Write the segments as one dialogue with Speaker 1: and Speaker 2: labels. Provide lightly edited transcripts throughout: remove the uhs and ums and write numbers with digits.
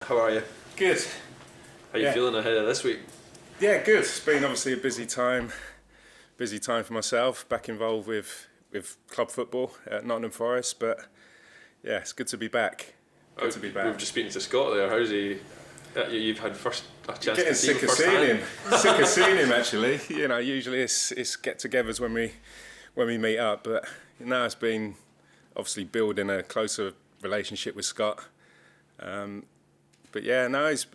Speaker 1: How are you?
Speaker 2: Good.
Speaker 1: How are you feeling ahead of this week?
Speaker 2: Yeah, good. It's been obviously a busy time for myself. Back involved with club football at Nottingham Forest, but yeah, it's good to be back.
Speaker 1: We were just speaking to Scott there. How's he? You've had a chance
Speaker 2: Getting
Speaker 1: to see him
Speaker 2: sick of seeing him.
Speaker 1: firsthand.
Speaker 2: Sick of seeing him actually. Usually it's get-togethers when we meet up, but now it's been obviously building a closer relationship with Scott. But yeah, no, it's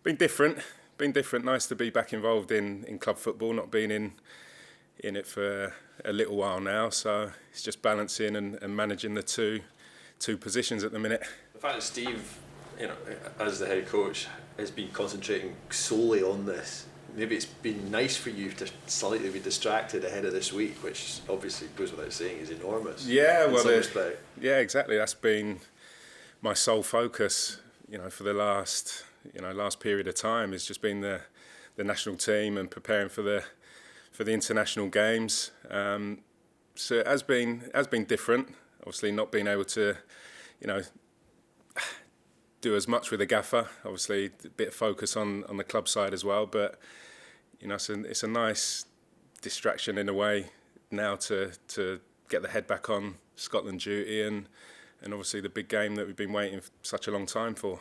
Speaker 2: been different. Nice to be back involved in club football. Not been in it for a little while now, so it's just balancing and managing the two positions at the minute.
Speaker 1: The fact that Steve, as the head coach, has been concentrating solely on this. Maybe it's been nice for you to slightly be distracted ahead of this week, which obviously goes without saying is enormous.
Speaker 2: Yeah,
Speaker 1: Yeah,
Speaker 2: exactly. That's been my sole focus. For the last period of time, it's just been the national team and preparing for the international games. So it has been different. Obviously, not being able to, do as much with the gaffer. Obviously, a bit of focus on the club side as well. But it's a nice distraction in a way now to get the head back on Scotland duty and obviously the big game that we've been waiting for such a long time for.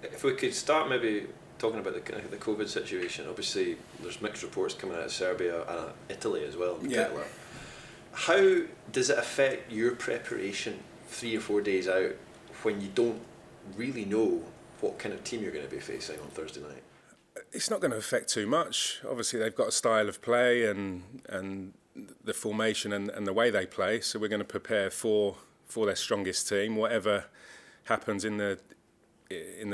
Speaker 1: If we could start maybe talking about the COVID situation. Obviously, there's mixed reports coming out of Serbia and Italy as well in particular. How does it affect your preparation 3 or 4 days out when you don't really know what kind of team you're going to be facing on Thursday night?
Speaker 2: It's not going to affect too much. Obviously, they've got a style of play and the formation and the way they play. So we're going to prepare for their strongest team. Whatever happens in the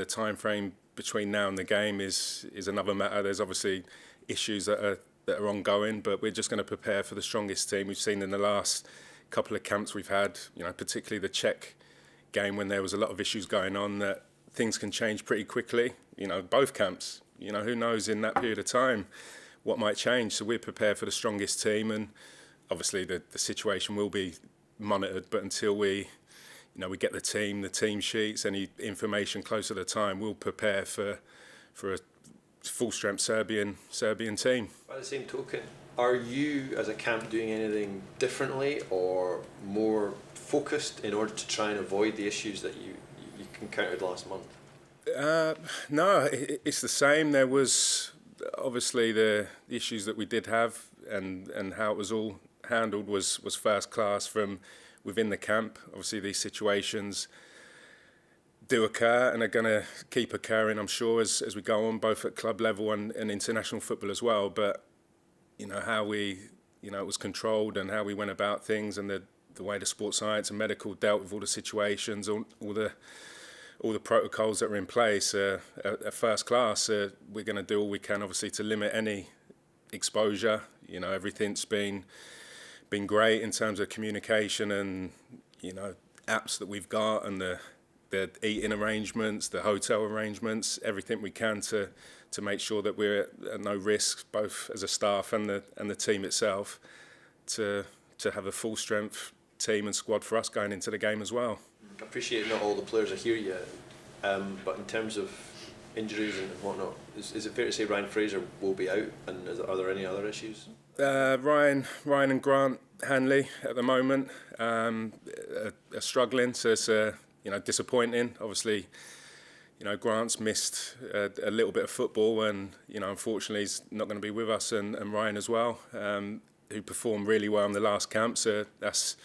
Speaker 2: time frame between now and the game is another matter. There's obviously issues that are ongoing, but we're just going to prepare for the strongest team. We've seen in the last couple of camps we've had, particularly the Czech game when there was a lot of issues going on, that things can change pretty quickly. Both camps. Who knows in that period of time what might change. So we're prepared for the strongest team, and obviously the situation will be monitored, but until we get the team sheets, any information closer to the time, we'll prepare for a full strength Serbian team.
Speaker 1: By the same token, are you as a camp doing anything differently or more focused in order to try and avoid the issues that you encountered last month?
Speaker 2: No, it's the same. There was obviously the issues that we did have, and how it was all handled was first class from within the camp. Obviously, these situations do occur and are going to keep occurring, I'm sure, as we go on, both at club level and international football as well. But how it was controlled and how we went about things, and the way the sports science and medical dealt with all the situations, all the protocols that were in place are first class. We're going to do all we can, obviously, to limit any exposure. Everything's been great in terms of communication and apps that we've got, and the eating arrangements, the hotel arrangements, everything we can to make sure that we're at no risk, both as a staff and the team itself, to have a full strength team and squad for us going into the game as well.
Speaker 1: I appreciate not all the players are here yet, but in terms of injuries and whatnot, is it fair to say Ryan Fraser will be out, and are there any other issues?
Speaker 2: Ryan and Grant Hanley at the moment are struggling, so it's disappointing. Obviously, Grant's missed a little bit of football, and unfortunately he's not going to be with us, and Ryan as well, who performed really well in the last camp. So that's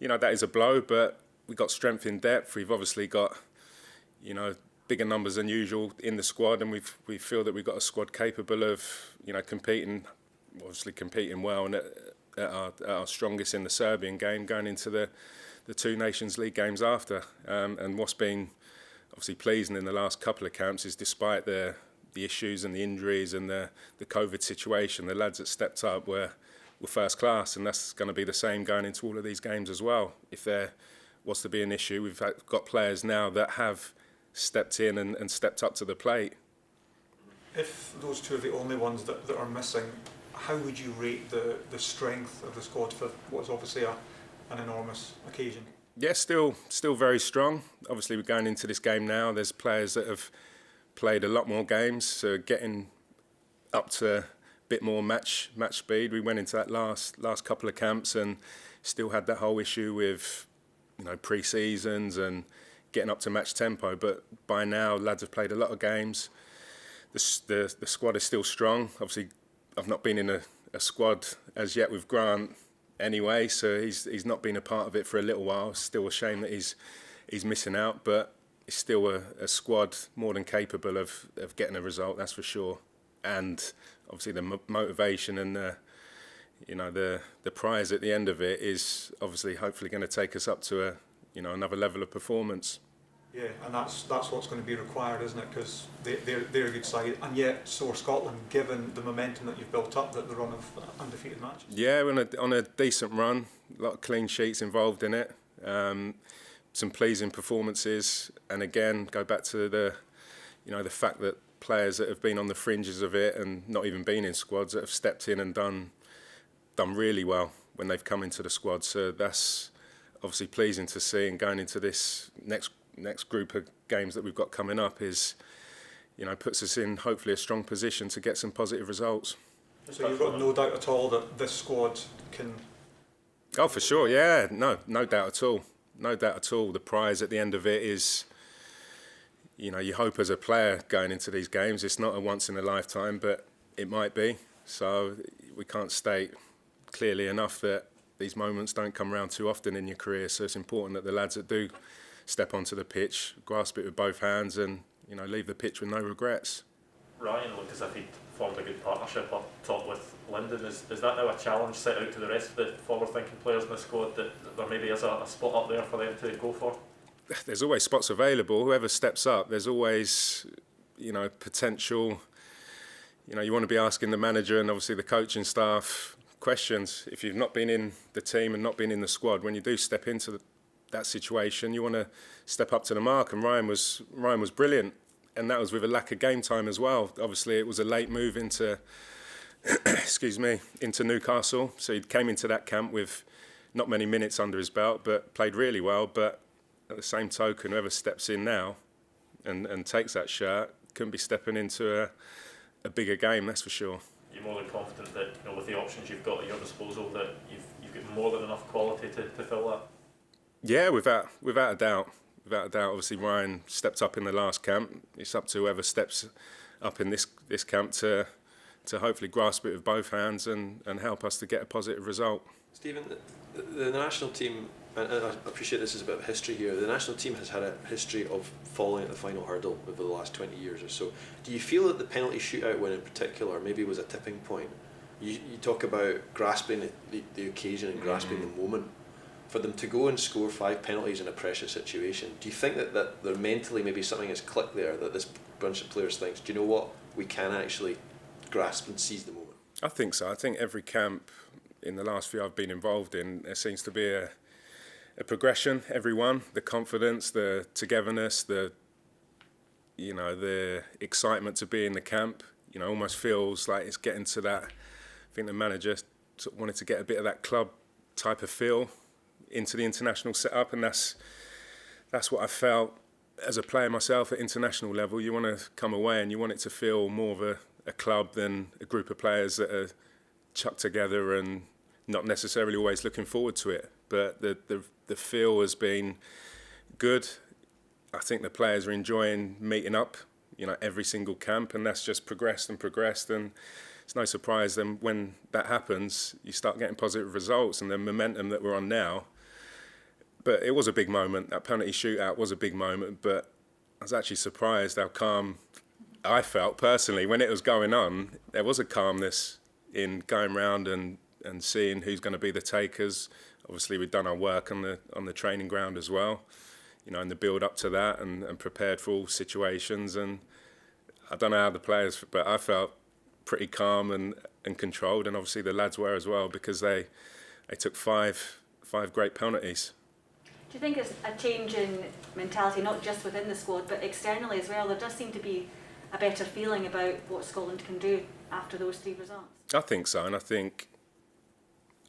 Speaker 2: that is a blow, but we've got strength in depth. We've obviously got bigger numbers than usual in the squad, and we feel that we've got a squad capable of competing well and at our strongest in the Serbian game, going into the two Nations League games after. And what's been obviously pleasing in the last couple of camps is, despite the issues and the injuries and the COVID situation, the lads that stepped up were first class, and that's going to be the same going into all of these games as well. If there was to be an issue, we've got players now that have stepped in and stepped up to the plate.
Speaker 3: If those two are the only ones that are missing, how would you rate the strength of the squad for what is obviously an enormous occasion?
Speaker 2: Yeah, still very strong. Obviously, we're going into this game now. There's players that have played a lot more games, so getting up to a bit more match speed. We went into that last couple of camps and still had that whole issue with, pre-seasons and getting up to match tempo. But by now, lads have played a lot of games. The squad is still strong. Obviously, I've not been in a squad as yet with Grant anyway, so he's not been a part of it for a little while. Still a shame that he's missing out, but it's still a squad more than capable of getting a result, that's for sure. And obviously the motivation and the prize at the end of it is obviously hopefully going to take us up to another level of performance.
Speaker 3: Yeah, and that's what's going to be required, isn't it? Because they're a good side, and yet so are Scotland, given the momentum that you've built up, that the run of undefeated matches.
Speaker 2: Yeah, we're on a decent run. A lot of clean sheets involved in it. Some pleasing performances, and again, go back to the fact that players that have been on the fringes of it and not even been in squads that have stepped in and done really well when they've come into the squad. So that's obviously pleasing to see, and going into this next group of games that we've got coming up is, puts us in hopefully a strong position to get some positive results.
Speaker 3: So you've got no doubt at all that this squad can...
Speaker 2: Oh, for sure, yeah, no doubt at all. No doubt at all. The prize at the end of it is, you hope as a player going into these games, it's not a once in a lifetime, but it might be. So we can't state clearly enough that these moments don't come around too often in your career. So it's important that the lads that do step onto the pitch, grasp it with both hands, and leave the pitch with no regrets.
Speaker 4: Ryan looked as if he'd formed a good partnership up top with Lyndon. Is that now a challenge set out to the rest of the forward-thinking players in the squad, that there maybe is a spot up there for them to go for?
Speaker 2: There's always spots available. Whoever steps up, there's always potential. You want to be asking the manager and obviously the coaching staff questions. If you've not been in the team and not been in the squad, when you do step into that situation, you want to step up to the mark, and Ryan was brilliant, and that was with a lack of game time as well. Obviously it was a late move into into Newcastle, so he came into that camp with not many minutes under his belt, but played really well. But at the same token, whoever steps in now and takes that shirt couldn't be stepping into a bigger game, that's for sure.
Speaker 4: You're more than confident that with the options you've got at your disposal that you've got more than enough quality to fill that?
Speaker 2: Yeah, without a doubt. Without a doubt, obviously Ryan stepped up in the last camp. It's up to whoever steps up in this camp to hopefully grasp it with both hands and help us to get a positive result.
Speaker 1: Stephen, the national team, and I appreciate this is a bit of history here, the national team has had a history of falling at the final hurdle over the last 20 years or so. Do you feel that the penalty shootout win in particular maybe was a tipping point? You talk about grasping the occasion and grasping the moment. For them to go and score 5 penalties in a pressure situation, do you think that there mentally maybe something has clicked there, that this bunch of players thinks, do you know what, we can actually grasp and seize the moment?
Speaker 2: I think so. I think every camp in the last few I've been involved in, there seems to be a progression, everyone, the confidence, the togetherness, the excitement to be in the camp, almost feels like it's getting to that. I think the manager sort of wanted to get a bit of that club type of feel into the international setup, and that's what I felt as a player myself at international level. You want to come away and you want it to feel more of a club than a group of players that are chucked together and not necessarily always looking forward to it. But the feel has been good. I think the players are enjoying meeting up, every single camp, and that's just progressed, and it's no surprise then when that happens, you start getting positive results and the momentum that we're on now. But it was a big moment. That penalty shootout was a big moment, but I was actually surprised how calm I felt personally when it was going on. There was a calmness in going round and seeing who's going to be the takers. Obviously, we'd done our work on the training ground as well, in the build up to that, and prepared for all situations. And I don't know how the players, but I felt pretty calm and controlled, and obviously the lads were as well, because they took five great penalties.
Speaker 5: Do you think it's a change in mentality, not just within the squad, but externally as well? There does seem to be a better feeling about what Scotland can do after those 3 results.
Speaker 2: I think so, and I think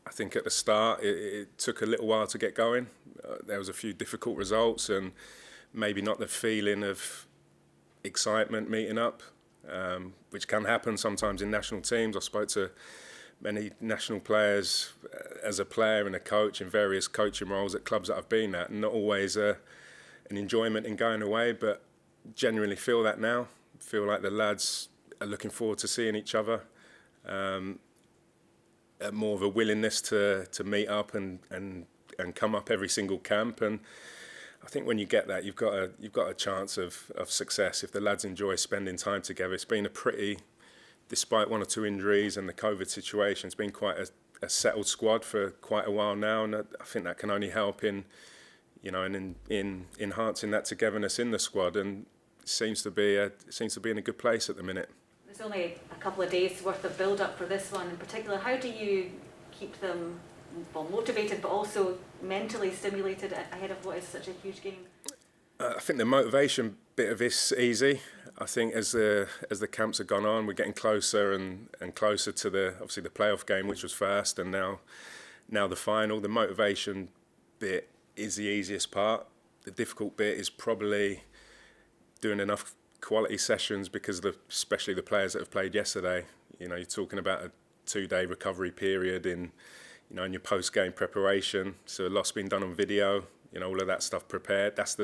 Speaker 2: I think at the start it took a little while to get going. There was a few difficult results and maybe not the feeling of excitement meeting up, which can happen sometimes in national teams. I spoke to many national players as a player and a coach in various coaching roles at clubs that I've been at, and not always an enjoyment in going away, but genuinely feel that now. Feel like the lads are looking forward to seeing each other. More of a willingness to meet up and come up every single camp, and I think when you get that, you've got a chance of success if the lads enjoy spending time together. It's been a pretty, despite one or two injuries and the COVID situation, it's been quite a settled squad for quite a while now, and I think that can only help in enhancing that togetherness in the squad, and it seems to be in a good place at the minute.
Speaker 5: There's only a couple of days worth of build-up for this one in particular. How do you keep them motivated but also mentally stimulated ahead of what is such a huge game?
Speaker 2: I think the motivation bit of it's easy. I think as the camps have gone on, we're getting closer and closer to the playoff game, which was first, and now the final. The motivation bit is the easiest part. The difficult bit is probably doing enough quality sessions, because especially the players that have played yesterday, you're talking about a 2-day recovery period in your post-game preparation. So a lot's been done on video, all of that stuff prepared. That's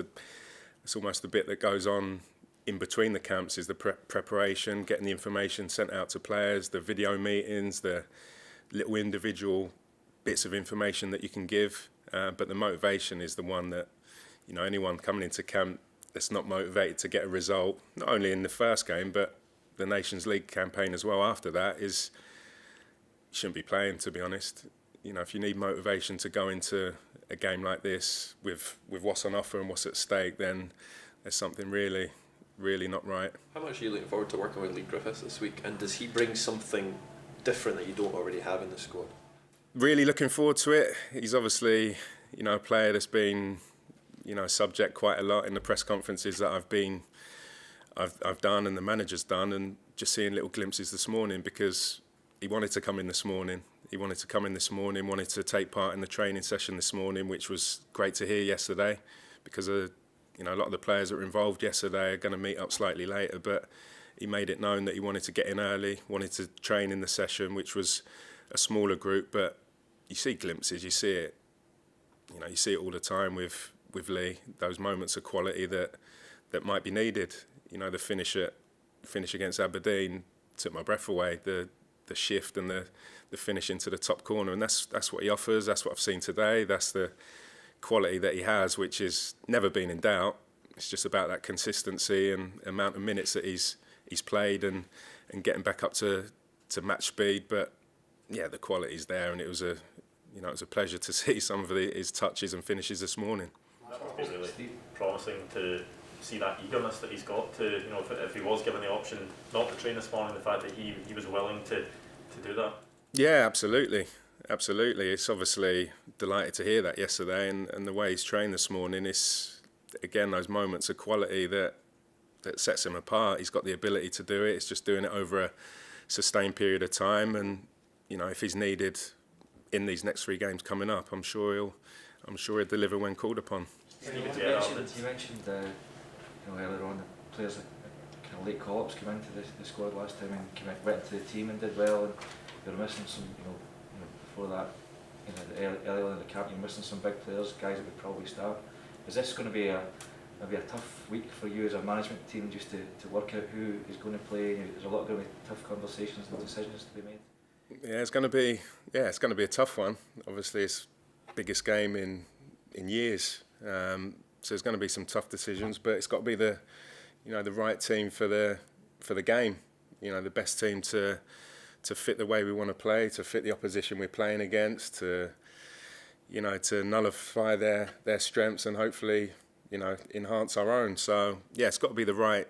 Speaker 2: almost the bit that goes on in between the camps, is the preparation, getting the information sent out to players, the video meetings, the little individual bits of information that you can give. But the motivation is the one that, anyone coming into camp that's not motivated to get a result, not only in the first game, but the Nations League campaign as well after that, shouldn't be playing, to be honest. If you need motivation to go into a game like this with what's on offer and what's at stake, then there's something really, really not right.
Speaker 1: How much are you looking forward to working with Lee Griffiths this week, and does he bring something different that you don't already have in the squad?
Speaker 2: Really looking forward to it. He's obviously, a player that's been, subject quite a lot in the press conferences that I've done and the manager's done, and just seeing little glimpses this morning, because he wanted to come in this morning. Wanted to take part in the training session this morning, which was great to hear yesterday, because a lot of the players that were involved yesterday are going to meet up slightly later, but he made it known that he wanted to get in early, wanted to train in the session, which was a smaller group, but you see glimpses, you see it all the time with Lee, those moments of quality that might be needed. The finish against Aberdeen took my breath away, the shift and the finish into the top corner, and that's what he offers. That's what I've seen today. That's the quality that he has, which is never been in doubt. It's just about that consistency and amount of minutes that he's played and getting back up to match speed. But yeah, the quality's there, and it was a pleasure to see some of his touches and finishes this morning.
Speaker 4: That must be really promising to see that eagerness that he's got to, if he was given the option not to train this morning, the fact that he was willing to do that. Yeah,
Speaker 2: absolutely. It's obviously delighted to hear that yesterday, and the way he's trained this morning is, again, those moments of quality that sets him apart. He's got the ability to do it. It's just doing it over a sustained period of time, and if he's needed in these next 3 games coming up, I'm sure he'll deliver when called upon.
Speaker 6: You mentioned earlier on the players that kind of late call-ups came into the squad last time and went into the team and did well, and they were missing some, before that, early on in the camp, you're missing some big players, guys that would probably start. Is this going to be maybe a tough week for you as a management team, just to work out who is going to play? There's a lot going to be tough conversations and decisions to be made.
Speaker 2: Yeah, it's going to be a tough one. Obviously, it's the biggest game in years. So there's going to be some tough decisions, but it's got to be the right team for the game. The best team to fit the way we want to play, to fit the opposition we're playing against, to nullify their strengths and hopefully enhance our own. So yeah, it's got to be the right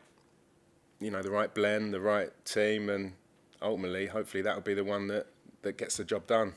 Speaker 2: blend, the right team, and ultimately, hopefully, that will be the one that gets the job done.